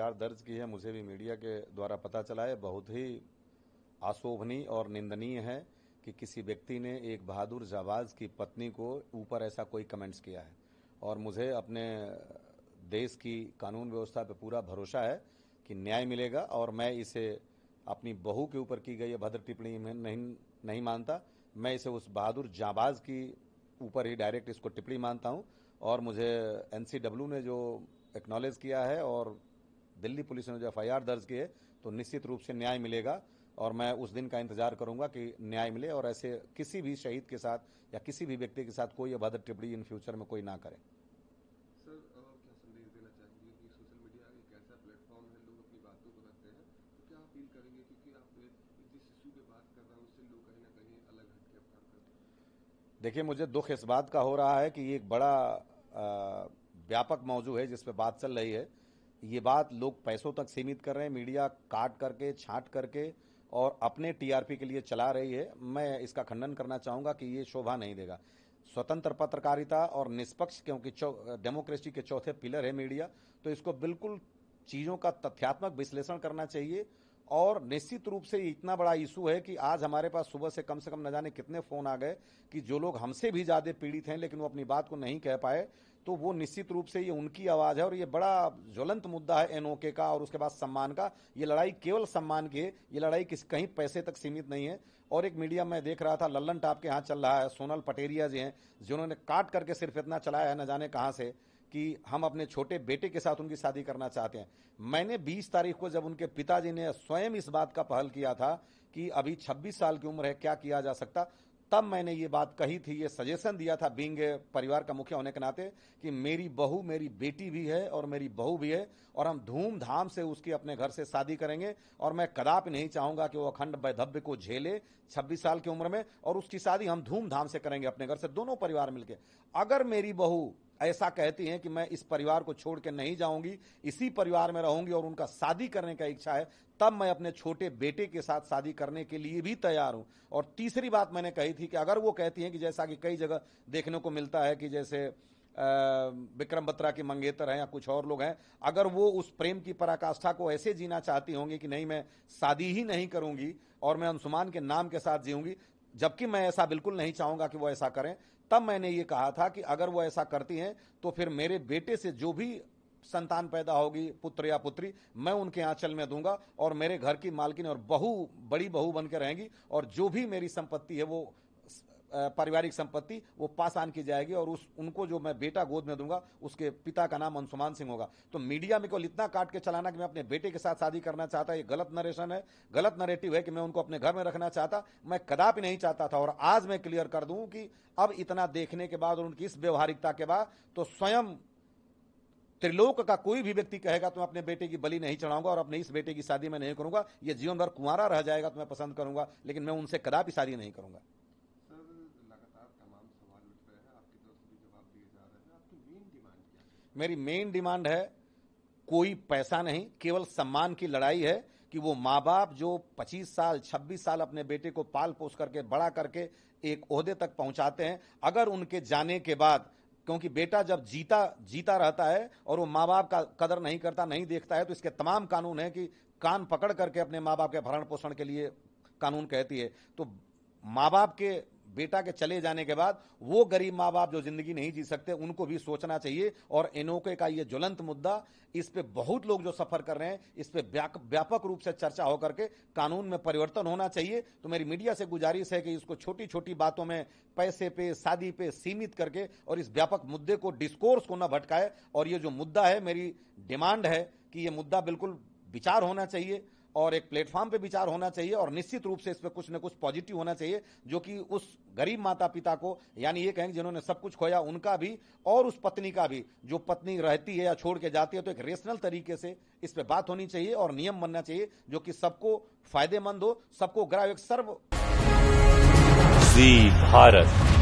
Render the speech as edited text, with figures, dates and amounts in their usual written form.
FIR दर्ज की है, मुझे भी मीडिया के द्वारा पता चला है। बहुत ही अशोभनीय और निंदनीय है कि किसी व्यक्ति ने एक बहादुर जाबाज की पत्नी को ऊपर ऐसा कोई कमेंट्स किया है। और मुझे अपने देश की कानून व्यवस्था पे पूरा भरोसा है कि न्याय मिलेगा, और मैं इसे अपनी बहू के ऊपर की गई अभद्र टिप्पणी में नहीं मानता। मैं इसे उस बहादुर जाबाज की ऊपर ही डायरेक्ट इसको टिप्पणी मानता हूं। और मुझे एनसीडब्ल्यू ने जो एक्नॉलेज किया है और दिल्ली पुलिस ने जो एफआईआर दर्ज की है, तो निश्चित रूप से न्याय मिलेगा। और मैं उस दिन का इंतजार करूंगा कि न्याय मिले और ऐसे किसी भी शहीद के साथ या किसी भी व्यक्ति के साथ कोई अभद्र टिप्पणी इन फ्यूचर में कोई ना करे। सर, क्या संदेश देना चाहेंगे कि सोशल मीडिया एक ऐसा प्लेटफॉर्म है, लोग अपनी बातों को रखते हैं, तो क्या अपील करेंगे? क्योंकि आप जिस इशू पे बात कर रहे हैं उससे लोग कहीं ना कहीं अलग हटके अवतार करते हैं। देखिए, मुझे दुख इस बात का हो रहा है कि ये एक बड़ा व्यापक मौजू है जिस पे बात चल रही है। ये बात लोग पैसों तक सीमित कर रहे हैं, मीडिया काट करके छांट करके और अपने टीआरपी के लिए चला रही है। मैं इसका खंडन करना चाहूंगा कि ये शोभा नहीं देगा। स्वतंत्र पत्रकारिता और निष्पक्ष, क्योंकि डेमोक्रेसी के चौथे पिलर है मीडिया, तो इसको बिल्कुल चीजों का तथ्यात्मक विश्लेषण करना चाहिए। और निश्चित रूप से इतना बड़ा इशू है कि आज हमारे पास सुबह से कम न जाने कितने फोन आ गए कि जो लोग हमसे भी ज्यादा पीड़ित हैं लेकिन वो अपनी बात को नहीं कह पाए, तो वो निश्चित रूप से ये उनकी आवाज है। और ये बड़ा ज्वलंत मुद्दा है एनओके का और उसके बाद सम्मान का। ये लड़ाई केवल सम्मान की है, ये लड़ाई कहीं पैसे तक सीमित नहीं है। और एक मीडिया में देख रहा था, लल्लन टॉप के यहाँ चल रहा है, सोनल पटेरिया जी हैं जिन्होंने काट करके सिर्फ इतना चलाया है न जाने कहां से कि हम अपने छोटे बेटे के साथ उनकी शादी करना चाहते हैं। मैंने 20 तारीख को जब उनके पिताजी ने स्वयं इस बात का पहल किया था कि अभी 26 साल की उम्र है, क्या किया जा सकता, तब मैंने ये बात कही थी, ये सजेशन दिया था बीइंग परिवार का मुखिया होने के नाते कि मेरी बहू मेरी बेटी भी है और मेरी बहू भी है, और हम धूमधाम से उसकी अपने घर से शादी करेंगे। और मैं कदापि नहीं चाहूंगा कि वो अखंड वैधव्य को झेले 26 साल की उम्र में, और उसकी शादी हम धूमधाम से करेंगे अपने घर से, दोनों परिवार मिलकर। अगर मेरी बहू ऐसा कहती हैं कि मैं इस परिवार को छोड़ के नहीं जाऊंगी, इसी परिवार में रहूंगी और उनका शादी करने का इच्छा है, तब मैं अपने छोटे बेटे के साथ शादी करने के लिए भी तैयार हूं। और तीसरी बात मैंने कही थी कि अगर वो कहती हैं कि जैसा कि कई जगह देखने को मिलता है कि जैसे विक्रम बत्रा की मंगेतर हैं या कुछ और लोग हैं, अगर वो उस प्रेम की पराकाष्ठा को ऐसे जीना चाहती होंगी कि नहीं मैं शादी ही नहीं करूंगी और मैं अंशुमान के नाम के साथ जीऊंगी, जबकि मैं ऐसा बिल्कुल नहीं चाहूंगा कि वो ऐसा करें, तब मैंने ये कहा था कि अगर वो ऐसा करती हैं तो फिर मेरे बेटे से जो भी संतान पैदा होगी, पुत्र या पुत्री, मैं उनके आंचल में दूंगा और मेरे घर की मालकिन और बहू बड़ी बहू बनकर रहेंगी, और जो भी मेरी संपत्ति है वो पारिवारिक संपत्ति वो पास की जाएगी, और उनको जो मैं बेटा गोद में दूंगा उसके पिता का नाम अंशुमान सिंह होगा। तो मीडिया में को इतना काट के चलाना कि मैं अपने बेटे के साथ शादी करना चाहता, ये गलत नरेशन है, गलत नरेटिव है कि मैं उनको अपने घर में रखना चाहता, मैं कदापि नहीं चाहता था। और आज मैं क्लियर कर दूं कि अब इतना देखने के बाद और उनकी इस व्यवहारिकता के बाद तो स्वयं त्रिलोक का कोई भी व्यक्ति कहेगा तो मैं अपने बेटे की बलि नहीं चढ़ाऊंगा और अपने इस बेटे की शादी मैं नहीं करूंगा, ये जीवन भर कुंवारा रह जाएगा तो मैं पसंद करूंगा, लेकिन मैं उनसे कदापि शादी नहीं करूंगा। मेरी मेन डिमांड है, कोई पैसा नहीं, केवल सम्मान की लड़ाई है कि वो माँ बाप जो 25 साल 26 साल अपने बेटे को पाल पोस करके बड़ा करके एक ओहदे तक पहुंचाते हैं, अगर उनके जाने के बाद, क्योंकि बेटा जब जीता रहता है और वो माँ बाप का कदर नहीं करता, नहीं देखता है, तो इसके तमाम कानून है कि कान पकड़ करके अपने माँ बाप के भरण पोषण के लिए कानून कहती है। तो माँ बाप के बेटा के चले जाने के बाद वो गरीब माँ बाप जो जिंदगी नहीं जी सकते, उनको भी सोचना चाहिए। और एनओके का ये ज्वलंत मुद्दा, इस पे बहुत लोग जो सफर कर रहे हैं, इस पे व्यापक रूप से चर्चा होकर के कानून में परिवर्तन होना चाहिए। तो मेरी मीडिया से गुजारिश है कि इसको छोटी छोटी बातों में, पैसे पे, शादी पे सीमित करके और इस व्यापक मुद्दे को, डिस्कोर्स को न भटकाए। और ये जो मुद्दा है, मेरी डिमांड है कि ये मुद्दा बिल्कुल विचार होना चाहिए और एक प्लेटफॉर्म पे विचार होना चाहिए, और निश्चित रूप से इस पे कुछ न कुछ पॉजिटिव होना चाहिए, जो कि उस गरीब माता पिता को, यानी ये कहेंगे जिन्होंने सब कुछ खोया, उनका भी और उस पत्नी का भी, जो पत्नी रहती है या छोड़ के जाती है, तो एक रेशनल तरीके से इस पे बात होनी चाहिए और नियम बनना चाहिए जो कि सबको फायदेमंद हो, सबको ग्राह्य, सर्व। जी भारत।